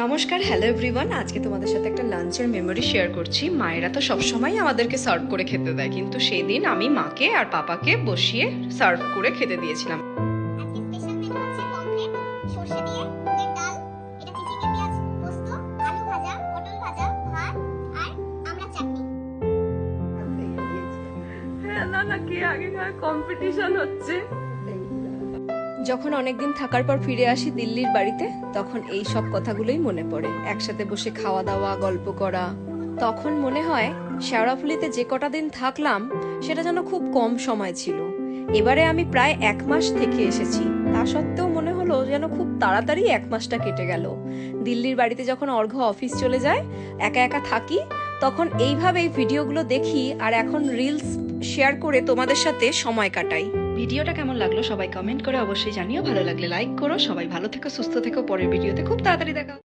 নমস্কার, hello everyone. আজকে তোমাদের সাথে একটা লাঞ্চের মেমোরি শেয়ার করছি। মায়েরা তো সবসময় আমাদেরকে সার্ভ করে খেতে দেয়, কিন্তু সেই দিন আমি মাকে আর পাপাকে বসিয়ে সার্ভ করে খেতে দিয়েছিলাম। আজকে স্পেশাল মেনু হচ্ছে পমফ্রেট, সরষে দিয়ে মুগের ডাল, এটা চিচিঙ্গা পেঁয়াজ পোস্ত, আলু ভাজা, পটল ভাজা, ভাত আর আমরা চাটনি। না কে আগে খায় কম্পিটিশন হচ্ছে। যখন অনেকদিন থাকার পর ফিরে আসি দিল্লির বাড়িতে, তখন এই সব কথাগুলোই মনে পড়ে। একসাথে বসে খাওয়া দাওয়া, গল্প করা। তখন মনে হয় শেওড়াফুলিতে যে কটা দিন থাকলাম সেটা যেন খুব কম সময় ছিল। এবারে আমি প্রায় 1 মাস থেকে এসেছি, তা সত্ত্বেও মনে হলো যেন খুব তাড়াতাড়ি 1 মাসটা কেটে গেল। দিল্লির বাড়িতে যখন অর্ঘ্য অফিস চলে যায়, একা একা থাকি, তখন এইভাবেই ভিডিওগুলো দেখি আর এখন রিলস শেয়ার করে তোমাদের সাথে সময় কাটাই। ভিডিওটা কেমন লাগলো সবাই কমেন্ট করে অবশ্যই জানিও। ভালো লাগলে লাইক করো। সবাই ভালো থেকো, সুস্থ থেকো। পরের ভিডিওতে খুব তাড়াতাড়ি দেখা